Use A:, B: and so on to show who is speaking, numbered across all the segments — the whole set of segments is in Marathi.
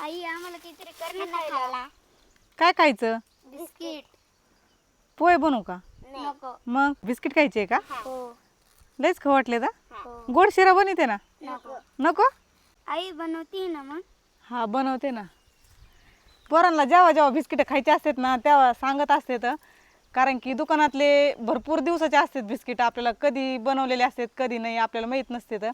A: आई आम्हाला काहीतरी खायला.
B: काय खायचं?
A: बिस्किट.
B: पोहे बनवू का?
A: नको.
B: मग बिस्किट खायचे का?
A: हो.
B: लयच खाऊ वाटले का?
A: हो.
B: गोड शिरा बनवते ना?
A: नको.
B: नको?
A: आई बनवती ना मग.
B: हा बनवते ना. पोरांना जेव्हा जेव्हा बिस्किट खायचे असतात ना तेव्हा सांगत असते तर, कारण की दुकानातले भरपूर दिवसाचे असतात बिस्किट, आपल्याला कधी बनवलेले असतात कधी नाही आपल्याला माहीत नसते. तर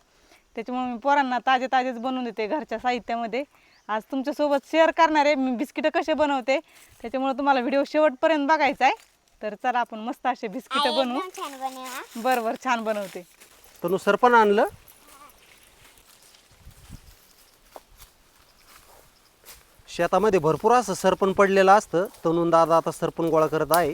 B: त्याच्यामुळे मी पोरांना ताजे ताजेच बनवून देते घरच्या साहित्यामध्ये. आज तुमच्यासोबत शेअर करणार आहे मी बिस्किटं कसे बनवते, त्याच्यामुळे तुम्हाला व्हिडिओ शेवटपर्यंत बघायचा आहे. तर चला आपण मस्त असे बिस्किटं बनवू.
A: छान बनवा.
B: बरं बरं छान बनवते.
C: तनु सरपण आणलं. शेतामध्ये भरपूर असं सरपण पडलेलं असतं. तनुन दादा आता सरपण गोळा करत आहे.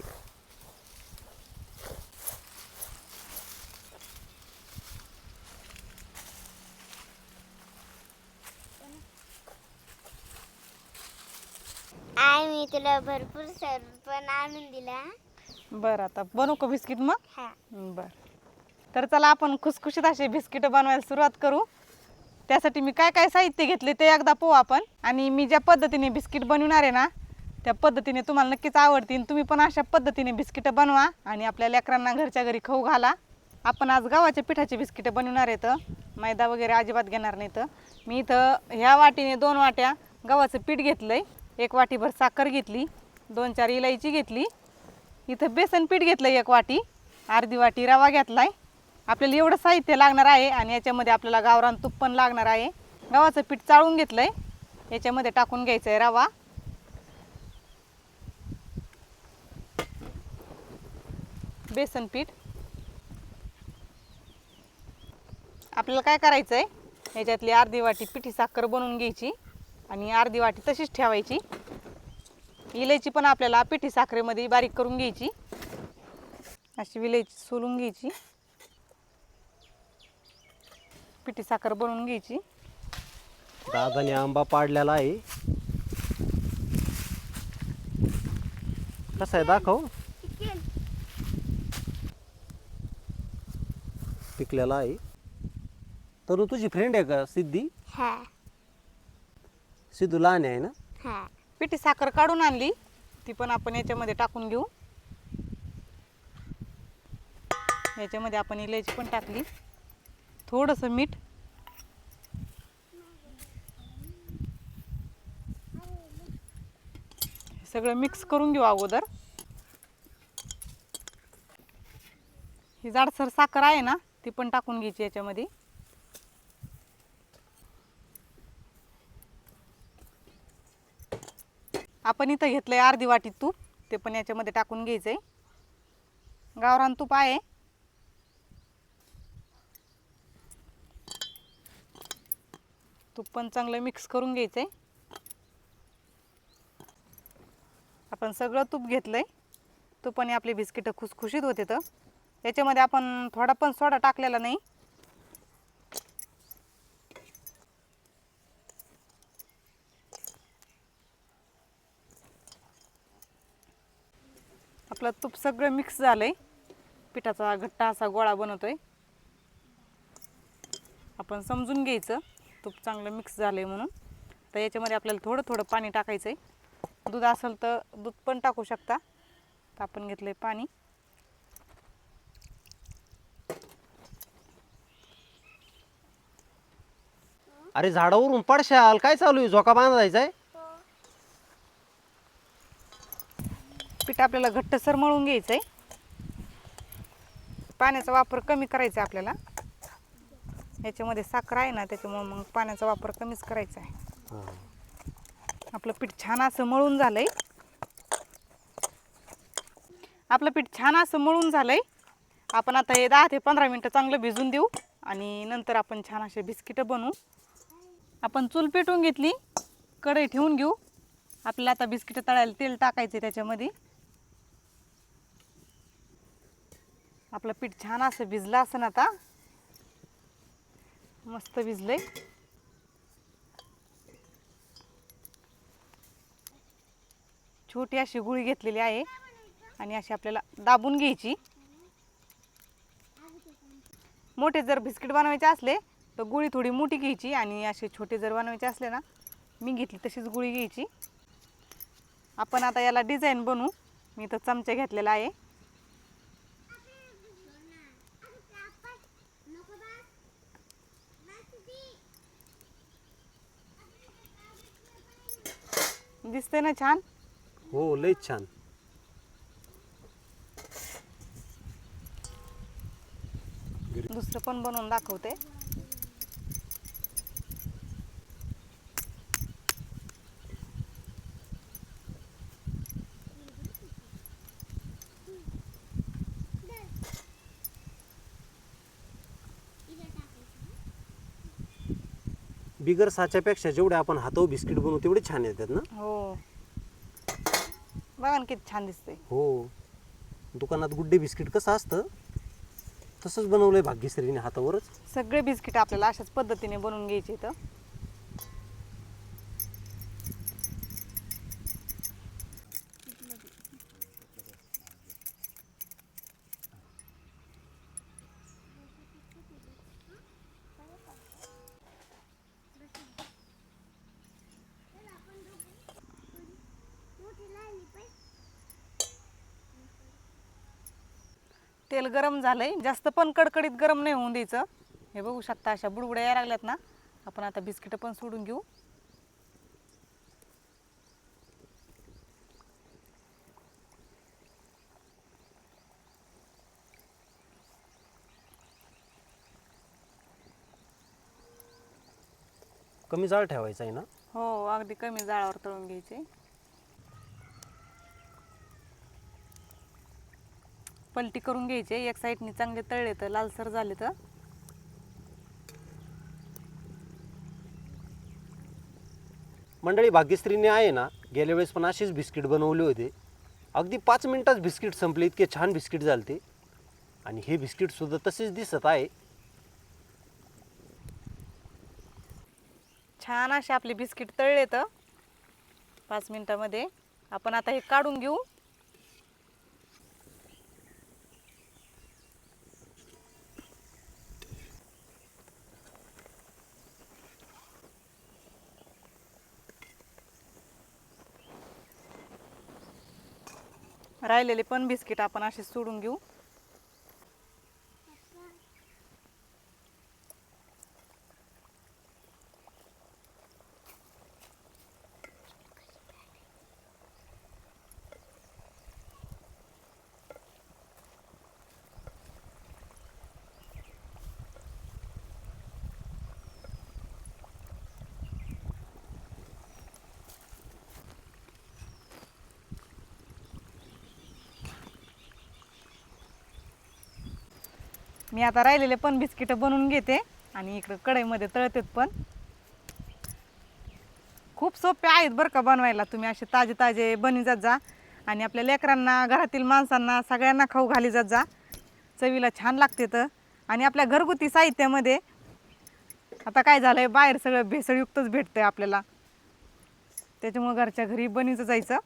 A: आई मी तुला भरपूर सरपण आणून दिला.
B: बरं आता बनवू का बिस्किट मग?
A: हा.
B: बरं तर चला आपण खुसखुशीत असे बिस्किट बनवायला सुरुवात करू. त्यासाठी मी काय काय साहित्य घेतले ते एकदा पाहू आपण. आणि मी ज्या पद्धतीने बिस्किट बनवणार आहे ना त्या पद्धतीने तुम्हाला नक्कीच आवडतील. तुम्ही पण अशा पद्धतीने बिस्किटं बनवा आणि आपल्या लेकरांना घरच्या घरी खाऊ घाला. आपण आज गव्हाच्या पिठाचे बिस्किटं बनवणार आहेत. मैदा वगैरे अजिबात घेणार नाही. तर मी इथं ह्या वाटीने 2 वाट्या गव्हाचं पीठ घेतलं आहे, 1 वाटीभर साखर घेतली, 2-4 इलायची घेतली, इथं बेसन पीठ घेतलं 1 वाटी, अर्धी वाटी रवा घेतला आहे. आपल्याला एवढं साहित्य लागणार आहे. आणि याच्यामध्ये आपल्याला गावरान तूप पण लागणार आहे. गव्हाचं पीठ चाळून घेतलं आहे, याच्यामध्ये टाकून घ्यायचं आहे रवा, बेसन पीठ. आपल्याला काय करायचं आहे, याच्यातली अर्धी वाटी पिठी साखर बनवून घ्यायची आणि अर्धी वाटी तशीच ठेवायची. इलायची पण आपल्याला पिठी साखरेमध्ये बारीक करून घ्यायची. अशी विलायची सोलून घ्यायची, पिठी साखर बनवून घ्यायची.
C: दादाने आंबा पाडलेला आहे. कसा आहे दाखव. पिकलेला आहे. तनु तुझी फ्रेंड आहे का सिद्धी?
A: हा.
C: सिद्धू लहान आहे ना?
A: हा.
B: पिठी साखर काढून आणली, ती पण आपण याच्यामध्ये टाकून घेऊ. याच्यामध्ये आपण इलायची पण टाकली, थोडंसं मीठ, सगळं मिक्स करून घेऊ अगोदर. ही जाडसर साखर आहे ना ती पण टाकून घ्यायची याच्यामध्ये. आपण इथं घेतलंय अर्धी वाटी तूप, ते पण याच्यामध्ये टाकून घ्यायचंय. गावरान तूप आहे. तूप पण चांगलं मिक्स करून घ्यायचंय. आपण सगळं तूप घेतलंय. तुपाने आपले बिस्किटं खुसखुशीत होते. तर याच्यामध्ये आपण थोडा पण सोडा टाकलेला नाही. आपलं तूप सगळं मिक्स झालंय, पिठाचा घट्टा असा गोळा बनवतोय. आपण समजून घ्यायचं तूप चांगलं मिक्स झालंय म्हणून. तर याच्यामध्ये आपल्याला थोडं थोडं पाणी टाकायचंय. दूध असेल तर दूध पण टाकू शकता. तर आपण घेतलंय पाणी.
C: अरे झाडावरून पडशाल. काय चालू आहे? झोका बांधायचा आहे?
B: पीठ आपल्याला घट्टसर मळून घ्यायचंय. पाण्याचा वापर कमी करायचा आपल्याला. याच्यामध्ये साखर आहे ना त्याच्यामुळे मग पाण्याचा वापर कमीच करायचा आहे. आपलं पीठ छान असं मळून झालंय. आपलं पीठ छान असं मळून झालंय. आपण आता हे 10 ते 15 मिनिटं चांगलं भिजून देऊ आणि नंतर आपण छान असे बिस्किटं बनवू. आपण चूल पेटवून घेतली, कढई ठेवून घेऊ. आपल्याला आता बिस्किटं तळायला तेल टाकायचे त्याच्यामध्ये. आपलं पीठ छान असं भिजलं असं. आता मस्त भिजलंय. छोटी अशी गुळी घेतलेली आहे आणि अशी आपल्याला दाबून घ्यायची. मोठे जर बिस्किट बनवायचे असले तर गुळी थोडी मोठी घ्यायची आणि असे छोटे जर बनवायचे असले ना मी घेतली तशीच गुळी घ्यायची. आपण आता याला डिझाईन बनवू. मी इथं चमचा घेतलेला आहे. दिसते ना छान.
C: हो लयच छान.
B: दुसरं पण बनवून दाखवते.
C: बिगर साच्यापेक्षा जेवढे आपण हातावर बिस्किट बनवू तेवढे छान येतात ना.
B: हो बघा ना किती छान दिसते.
C: हो दुकानात गुड्डे बिस्किट कसं असतं तसंच बनवलंय भाग्यश्रीने हातावरच.
B: सगळे बिस्किट आपल्याला अशाच पद्धतीने बनवून घ्यायचे. इथं तेल गरम झालंय. जास्त पण कडकडीत गरम नाही होऊन द्यायचं. हे बघू शकता अशा बुडबुड्या यायला लागल्यात ना. आपण आता बिस्किट पण सोडून घेऊ.
C: कमी जाळ ठेवायचा आहे ना.
B: हो अगदी कमी जाळावर तळून घ्यायचे. पलटी करून घ्यायचे. एक साईडनी चांगले तळले तर लालसर झाले तर
C: मंडळी भाग्यश्रीने आहे ना गेल्या वेळेस पण असेच बिस्किट बनवले होते. अगदी 5 मिनिटात बिस्किट संपले. इतके छान बिस्किट झालते. आणि हे बिस्किट सुद्धा तसेच दिसत आहे.
B: छान असे आपले बिस्किट तळले तर 5 मिनिटामध्ये. आपण आता हे काढून घेऊ. राहिलेले पण बिस्किट आपण असे सोडून घेऊ. मी आता राहिलेले पण बिस्किट बनवून घेते आणि इकडे कढईमध्ये तळतेत पण. खूप सोपे आहेत बरं का बनवायला. तुम्ही असे ताजे ताजे बनवी जात जा आणि आपल्या लेकरांना घरातील माणसांना सगळ्यांना खाऊ घाली जात जा. चवीला छान लागते तर. आणि आपल्या घरगुती साहित्यामध्ये आता काय झालंय बाहेर सगळं भेसळयुक्तच भेटतंय आपल्याला. त्याच्यामुळे घरच्या घरी बनवीचं जायचं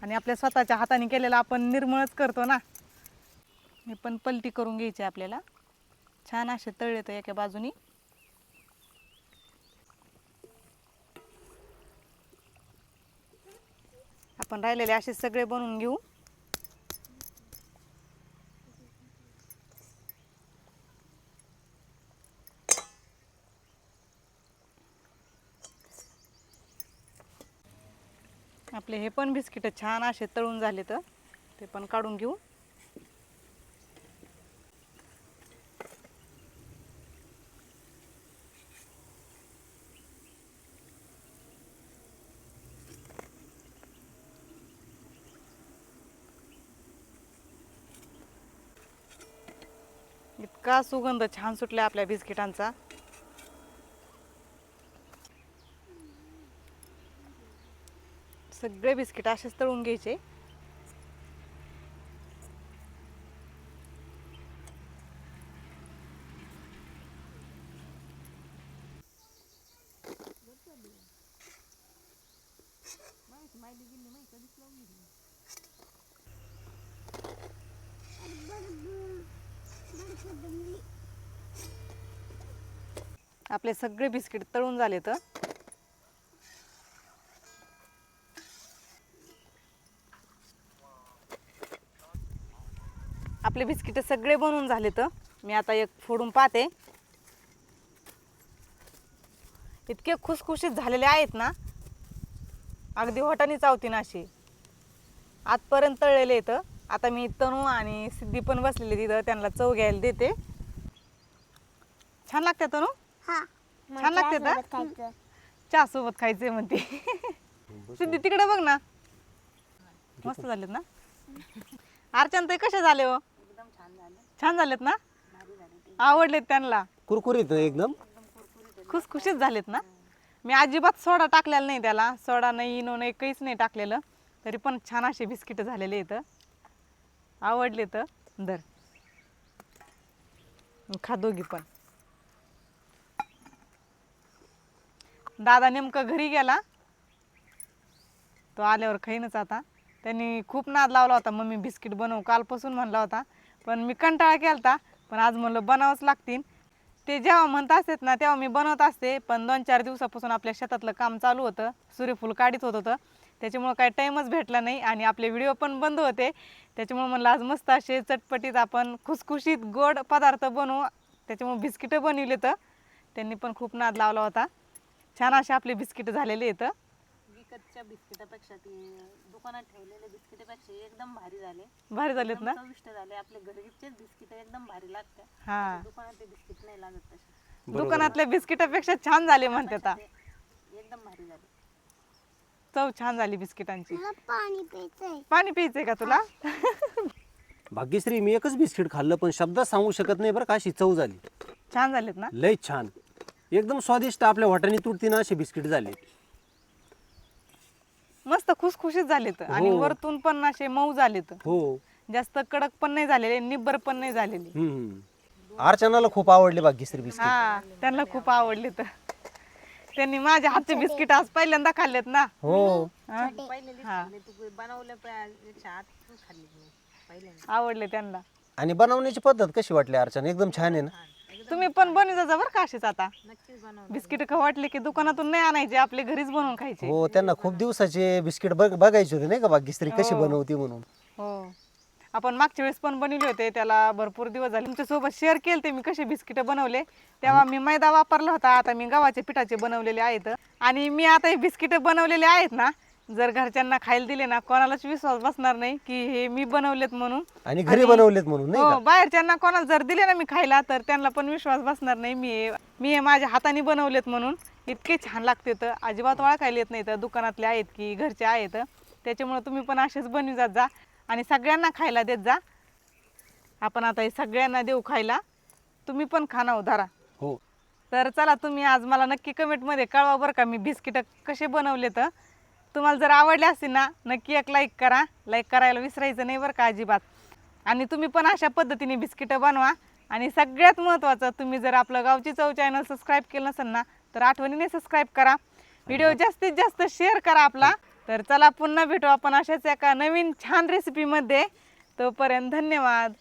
B: आणि आपल्या स्वतःच्या हाताने केलेलं आपण निर्मळच करतो ना. हे पण पलटी करून घ्यायचे आपल्याला. छान असे तळले तर एका बाजूनी. आपण राहिलेले असे सगळे बनवून घेऊ. आपले हे पण बिस्किट छान असे तळून झाले तर ते पण काढून घेऊ. इतका सुगंध छान सुटला आपल्या बिस्किटांचा. सगळे बिस्किट असेच तळून घ्यायचे. आपले सगळे बिस्किट तळून झाले तर आपले बिस्किट सगळे बनवून झाले. तर मी आता एक फोडून पाहते. इतके खुसखुशीत झालेले आहेत ना, अगदी होटाने चावतीन असे आजपर्यंत तळलेले आहेत. आता मी तनू आणि सिद्धी पण बसलेली तिथं, त्यांना चव घ्यायला देते. छान लागते तनू?
A: हा
B: छान लागते ना?
A: खायचं.
B: चहा सोबत खायचे म्हणते. सिद्धी तिकडे बघ ना, मस्त झालेत ना. अर्चना ताई कसे झाले हो? छान झालेत ना? आवडलेत त्यांना?
C: कुरकुरीत एकदम.
B: खुसखुशीत झालेत ना. मी अजिबात सोडा टाकलेला नाही त्याला, सोडा नाही, इनो नाही, काहीच नाही टाकलेलं, तरी पण छान असे बिस्किट झालेले आहेत. आवडले तर दर खा दोघी पण. दादा नेमका घरी गेला, तो आल्यावर खाईनच आता. त्यांनी खूप नाद लावला होता, मम्मी बिस्किट बनव कालपासून म्हणला होता, पण मी कंटाळा केलता. पण आज म्हणलं बनावंच लागतील. ते जेव्हा म्हणत असतात ना तेव्हा मी बनवत असते, पण 2-4 दिवसापासून आपल्या शेतातलं काम चालू होतं, सूर्यफूल काढीत होतं, त्याच्यामुळं काही टाईमच भेटला नाही आणि आपले व्हिडिओ पण बंद होते. त्याच्यामुळे म्हणलं आज मस्त असे चटपटीत आपण खुसखुशीत गोड पदार्थ बनवू. त्याच्यामुळे बिस्किटं बनवले. तर त्यांनी पण खूप नाद लावला होता. छान असे आपले बिस्किट झालेले आहेत.
D: विकतच्या बिस्किटापेक्षा ते दुकानात ठेवलेले बिस्किटापेक्षा एकदम भारी झाले.
B: भारी झालेत ना.
D: चविष्ट झाले. आपले घरचेच बिस्किट एकदम भारी लागतात.
B: हा,
D: दुकानातले बिस्किट नाही लागत तसे.
B: दुकानातल्या बिस्किटापेक्षा छान झाले म्हणतात.
D: एकदम भारी झाले.
B: चव छान झाली बिस्किटांची.
A: मला पाणी प्यायचंय.
B: पाणी प्यायचंय का तुला?
C: भाग्यश्री, मी एकच बिस्किट खाल्लं पण शब्दात सांगू शकत नाही बरं का, अशी चव झाली.
B: छान झालेत ना.
C: लय छान, एकदम स्वादिष्ट. आपल्या वाटाने तुटती ना असे बिस्किट झाले.
B: मस्त खुसखुशीत झालेत आणि
C: हो.
B: वरतून पण असे मऊ झालेत.
C: हो.
B: जास्त कडक पण नाही झालेले, निब्बर पण नाही झालेले.
C: अर्चनाला खूप आवडले भाग्यश्री बिस्किट.
B: हा, त्यांना खूप आवडले. तर त्यांनी माझ्या हातचे बिस्किट आज पहिल्यांदा खाल्लेत ना.
C: हो.
B: हा?
D: पहिल्यांदा
B: हा,
D: खाल्ले. तू बनवल्यापेक्षा आज तू खाल्ली पहिल्यांदा.
B: आवडले त्यांना.
C: आणि बनवण्याची पद्धत कशी वाटली अर्चना? एकदम छान आहे ना.
B: तुम्ही पण बनवू जा बरं का असेच. आता
D: नक्कीच बनव.
B: बिस्किट खाऊ वाटले की दुकानातून नाही आणायचे, आपले घरीच बनवून खायचे.
C: हो, त्यांना खूप दिवसाचे बिस्किट बघायचे होते नाही का भाग्यश्री कशी
B: हो.
C: बनवती म्हणून.
B: हो, आपण मागच्या वेळेस पण बनवले होते, त्याला भरपूर दिवस झाले. तुमच्यासोबत शेअर केले ते मी कसे बिस्किट बनवले. तेव्हा मी मैदा वापरला होता, आता मी गव्हाच्या पिठाचे बनवलेले आहेत. आणि मी आता हे बिस्किट बनवलेले आहेत ना, जर घरच्यांना खायला दिले ना, कोणालाच विश्वास बसणार नाही की हे मी बनवलेत म्हणून.
C: आणि घरी बनवलेत म्हणून नाही
B: हो,
C: का.
B: बाहेरच्यांना कोणाला जर दिले ना मी खायला, तर त्यांना पण विश्वास बसणार नाही मी हे माझ्या हाताने बनवलेत म्हणून. इतके छान लागते. तर अजिबात ओळखायला येत नाही तर दुकानातले आहेत की घरचे आहेत. त्याच्यामुळे तुम्ही पण असेच बनवी जात जा आणि सगळ्यांना खायला देत जा. आपण आता हे सगळ्यांना देऊ खायला. तुम्ही पण खाना उधारा.
C: हो.
B: तर चला, तुम्ही आज मला नक्की कमेंटमध्ये कळवा बरं का, मी बिस्किट कसे बनवले. तर तुम्हाला जर आवडले असतील ना, नक्की एक लाईक करा. लाईक करायला विसरायचं नाही बरं का अजिबात. आणि तुम्ही पण अशा पद्धतीने बिस्किटं बनवा. आणि सगळ्यात महत्त्वाचं, तुम्ही जर आपलं गावची चव चॅनल सबस्क्राईब केलं नसेल ना, तर आठवणीने सबस्क्राईब करा. व्हिडिओ जास्तीत जास्त शेअर करा आपला. तर चला, पुन्हा भेटू आपण अशाच एका नवीन छान रेसिपीमध्ये. तोपर्यंत धन्यवाद.